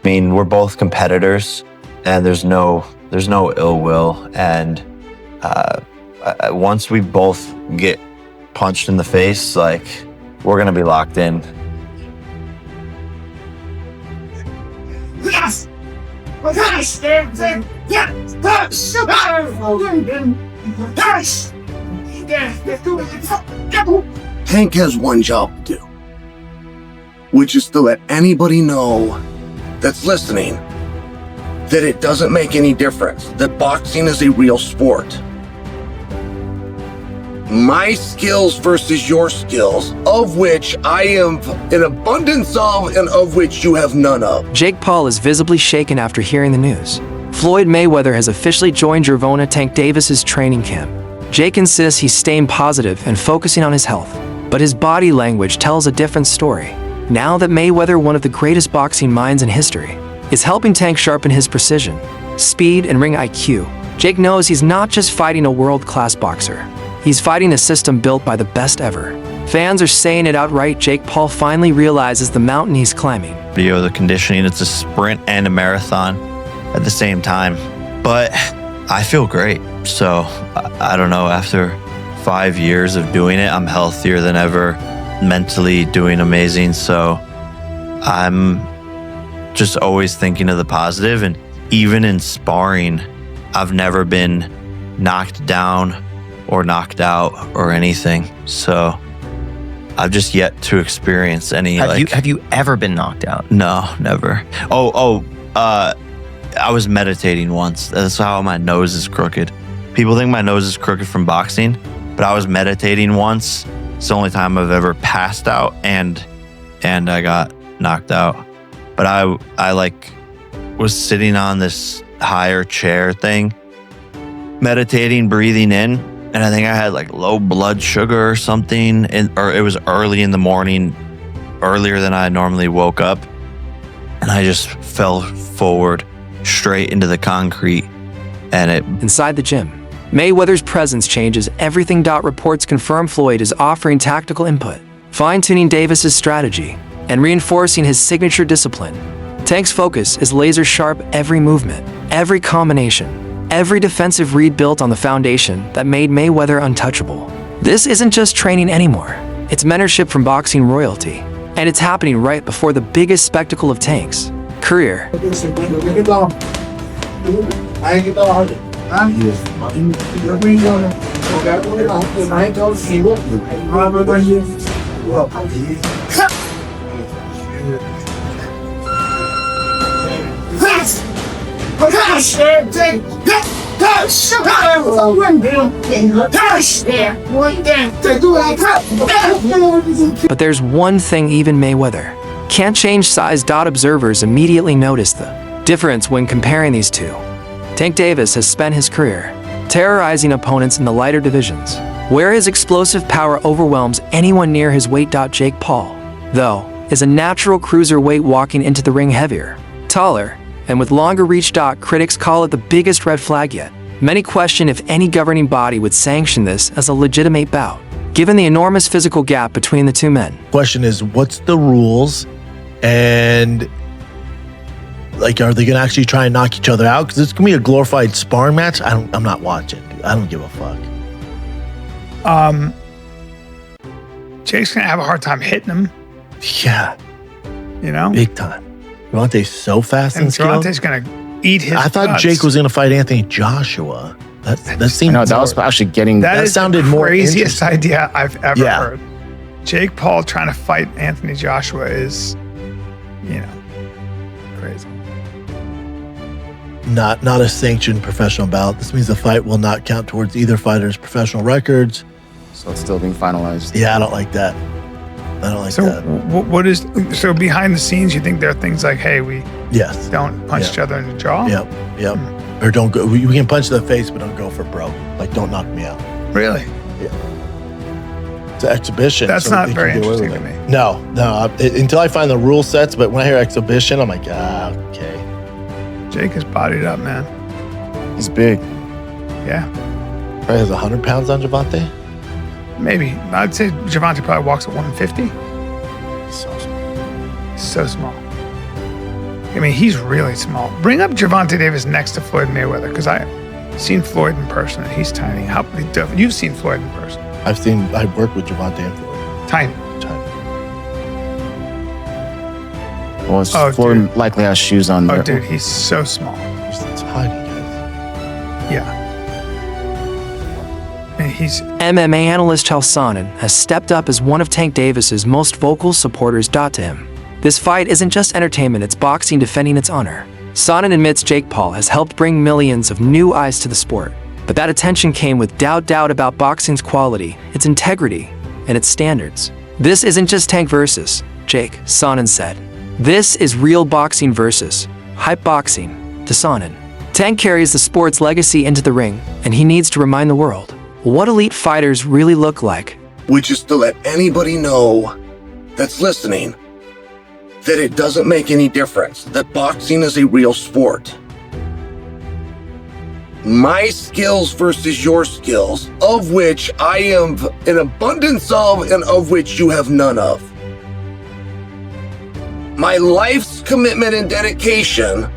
mean, we're both competitors, and there's no ill will. And once we both get punched in the face, like, we're gonna be locked in. Tank has one job to do, which is to let anybody know that's listening that it doesn't make any difference, that boxing is a real sport. My skills versus your skills, of which I am an abundance of and of which you have none of. Jake Paul is visibly shaken after hearing the news. Floyd Mayweather has officially joined Gervonta Tank Davis's training camp. Jake insists he's staying positive and focusing on his health, but his body language tells a different story. Now that Mayweather, one of the greatest boxing minds in history, is helping Tank sharpen his precision, speed, and ring IQ, Jake knows he's not just fighting a world-class boxer. He's fighting a system built by the best ever. Fans are saying it outright. Jake Paul finally realizes the mountain he's climbing. The conditioning, it's a sprint and a marathon at the same time. But I feel great. So I don't know, after 5 years of doing it, I'm healthier than ever, mentally doing amazing. So I'm just always thinking of the positive. And even in sparring, I've never been knocked down or knocked out or anything. So I've just yet to experience any. Have you ever been knocked out? No, never. I was meditating once. That's how my nose is crooked. People think my nose is crooked from boxing, but I was meditating once. It's the only time I've ever passed out and I got knocked out. But I like was sitting on this higher chair thing, meditating, breathing in. And I think I had like low blood sugar or something, or it was early in the morning, earlier than I normally woke up. And I just fell forward straight into the concrete. And Inside the gym, Mayweather's presence changes everything. Reports confirm Floyd is offering tactical input, fine-tuning Davis's strategy, and reinforcing his signature discipline. Tank's focus is laser-sharp. Every movement, every combination, every defensive read built on the foundation that made Mayweather untouchable. This isn't just training anymore. It's mentorship from boxing royalty. And it's happening right before the biggest spectacle of Tank's career. But there's one thing even Mayweather can't change: size. Observers immediately notice the difference when comparing these two. Tank Davis has spent his career terrorizing opponents in the lighter divisions, where his explosive power overwhelms anyone near his weight. Jake Paul, though, is a natural cruiserweight, walking into the ring heavier, taller, and with longer reach. Critics call it the biggest red flag yet. Many question if any governing body would sanction this as a legitimate bout, given the enormous physical gap between the two men. Question is, what's the rules? And like, are they gonna actually try and knock each other out? Because it's gonna be a glorified sparring match. I'm not watching. I don't give a fuck. Jake's gonna have a hard time hitting him. Yeah, You know, big time. Gervonta's so fast and skilled. Gervonta's gonna eat his I thought guts. Jake was gonna fight Anthony Joshua. That seemed. No, that was actually getting. That is sounded the more craziest idea I've ever Yeah. heard. Jake Paul trying to fight Anthony Joshua is, crazy. not a sanctioned professional bout. This means the fight will not count towards either fighter's professional records. So it's still being finalized. Yeah, I don't like that. I don't like So that. what is so behind the scenes? You think there are things like, hey, we Yes. don't punch Yeah. each other in the jaw? Yep. Or don't go. We can punch in the face, but don't go for broke. Like, don't knock me out. Really? It's an exhibition. That's so not they very can get away interesting with to it. me. No. Until I find the rule sets, but when I hear exhibition, I'm like, okay. Jake is bodied up, man. He's big. Yeah, Probably has 100 pounds on Gervonta. maybe. I'd say Gervonta probably walks at 150. So small. So small. I mean, he's really small. Bring up Gervonta Davis next to Floyd Mayweather, because I've seen Floyd in person, and he's tiny. You've seen Floyd in person. I worked with Gervonta and Floyd. Tiny. Well, Floyd likely has shoes on there. Oh, dude, he's so small. He's tiny, guys. Yeah. And he's MMA analyst Chael Sonnen has stepped up as one of Tank Davis's most vocal supporters. To him, this fight isn't just entertainment, it's boxing defending its honor. Sonnen admits Jake Paul has helped bring millions of new eyes to the sport, but that attention came with doubt about boxing's quality, its integrity, and its standards. This isn't just Tank versus Jake, Sonnen said. This is real boxing versus hype boxing, to Sonnen. Tank carries the sport's legacy into the ring, and he needs to remind the world what elite fighters really look like. Which is to let anybody know that's listening that it doesn't make any difference, that boxing is a real sport. My skills versus your skills, of which I have an abundance of and of which you have none of. My life's commitment and dedication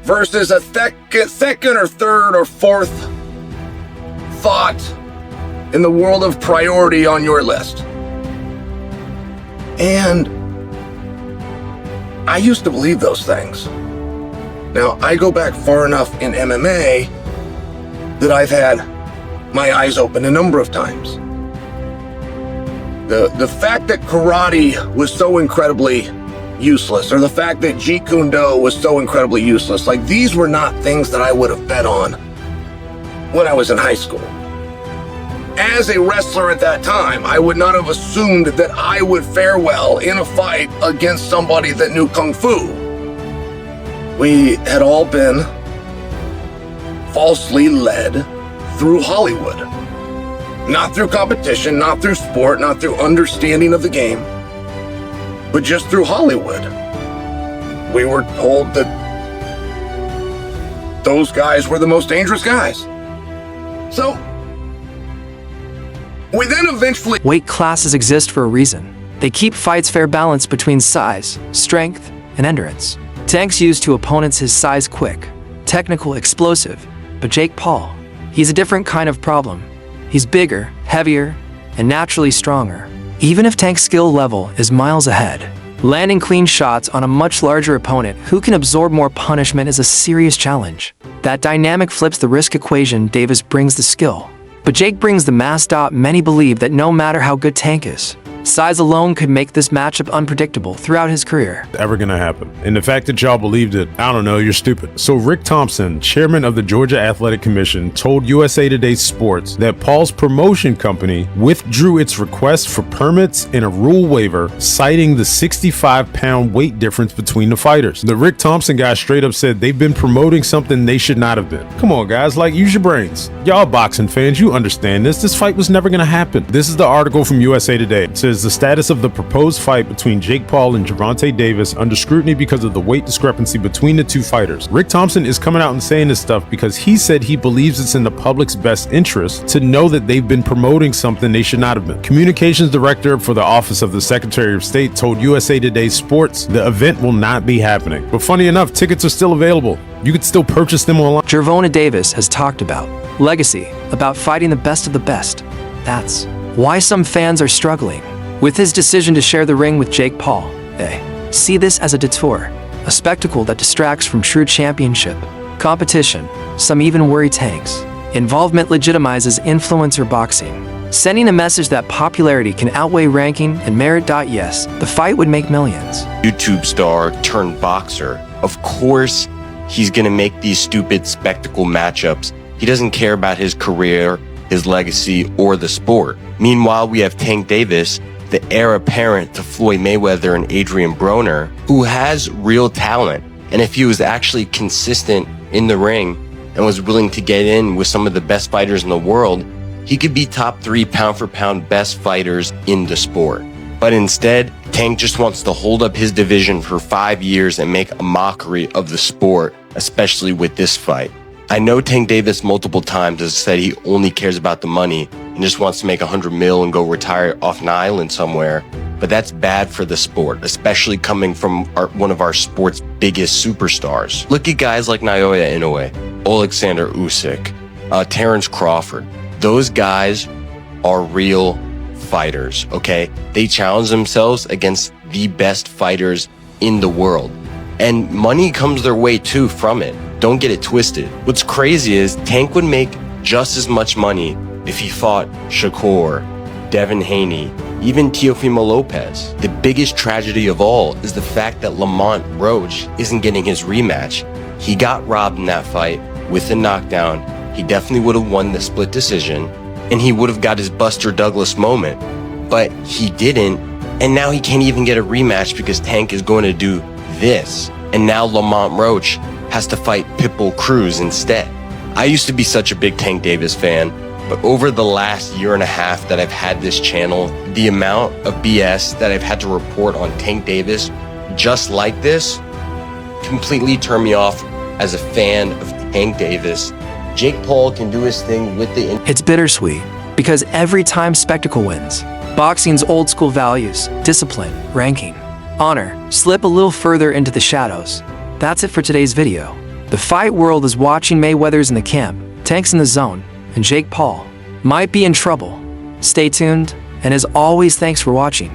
versus a second or third or fourth thought in the world of priority on your list. And I used to believe those things. Now, I go back far enough in MMA that I've had my eyes open a number of times. The fact that karate was so incredibly useless, or the fact that Jeet Kune Do was so incredibly useless, like these were not things that I would have bet on when I was in high school. As a wrestler at that time, I would not have assumed that I would fare well in a fight against somebody that knew Kung Fu. We had all been falsely led through Hollywood. Not through competition, not through sport, not through understanding of the game, but just through Hollywood. We were told that those guys were the most dangerous guys. So, we then eventually... Weight classes exist for a reason. They keep fights fair balance between size, strength, and endurance. Tank's used to opponents his size: quick, technical, explosive. But Jake Paul, he's a different kind of problem. He's bigger, heavier, and naturally stronger. Even if Tank's skill level is miles ahead, landing clean shots on a much larger opponent who can absorb more punishment is a serious challenge. That dynamic flips the risk equation. Davis brings the skill, but Jake brings the mass. Many believe that no matter how good Tank is, size alone could make this matchup unpredictable throughout his career. Ever gonna happen. And the fact that y'all believed it, I don't know, you're stupid. So Rick Thompson, chairman of the Georgia Athletic Commission, told USA Today Sports that Paul's promotion company withdrew its request for permits and a rule waiver, citing the 65-pound weight difference between the fighters. The Rick Thompson guy straight up said they've been promoting something they should not have been. Come on, guys, like, use your brains. Y'all boxing fans, you understand this. This fight was never gonna happen. This is the article from USA Today. It says the status of the proposed fight between Jake Paul and Gervonta Davis under scrutiny because of the weight discrepancy between the two fighters. Rick Thompson is coming out and saying this stuff because he said he believes it's in the public's best interest to know that they've been promoting something they should not have been. Communications director for the Office of the Secretary of State told USA Today Sports the event will not be happening. But funny enough, tickets are still available. You could still purchase them online. Gervonta Davis has talked about legacy, about fighting the best of the best. That's why some fans are struggling with his decision to share the ring with Jake Paul. They see this as a detour, a spectacle that distracts from true championship competition. Some even worry Tank's involvement legitimizes influencer boxing, sending a message that popularity can outweigh ranking and merit. Yes, the fight would make millions. YouTube star turned boxer. Of course, he's gonna make these stupid spectacle matchups. He doesn't care about his career, his legacy, or the sport. Meanwhile, we have Tank Davis, the heir apparent to Floyd Mayweather and Adrian Broner, who has real talent. And if he was actually consistent in the ring and was willing to get in with some of the best fighters in the world, he could be top 3 pound for pound best fighters in the sport. But instead, Tank just wants to hold up his division for 5 years and make a mockery of the sport, especially with this fight. I know Tank Davis multiple times has said he only cares about the money and just wants to make $100 million and go retire off an island somewhere. but that's bad for the sport, especially coming from one of our sport's biggest superstars. Look at guys like Naoya Inoue, Alexander Usyk, Terrence Crawford. Those guys are real fighters, okay? They challenge themselves against the best fighters in the world. And money comes their way too from it. Don't get it twisted. What's crazy is Tank would make just as much money if he fought Shakur, Devin Haney, even Teofimo Lopez. The biggest tragedy of all is the fact that Lamont Roach isn't getting his rematch. He got robbed in that fight with a knockdown. He definitely would have won the split decision, and he would have got his Buster Douglas moment, but he didn't, and now he can't even get a rematch because Tank is going to do this, and now Lamont Roach has to fight Pitbull Cruz instead. I used to be such a big Tank Davis fan, but over the last year and a half that I've had this channel, the amount of BS that I've had to report on Tank Davis just like this completely turned me off as a fan of Tank Davis. Jake Paul can do his thing with the... It's bittersweet, because every time spectacle wins, boxing's old school values, discipline, ranking, honor, slip a little further into the shadows. That's it for today's video. The fight world is watching. Mayweather's in the camp, Tank's in the zone, and Jake Paul might be in trouble. Stay tuned, and as always, thanks for watching.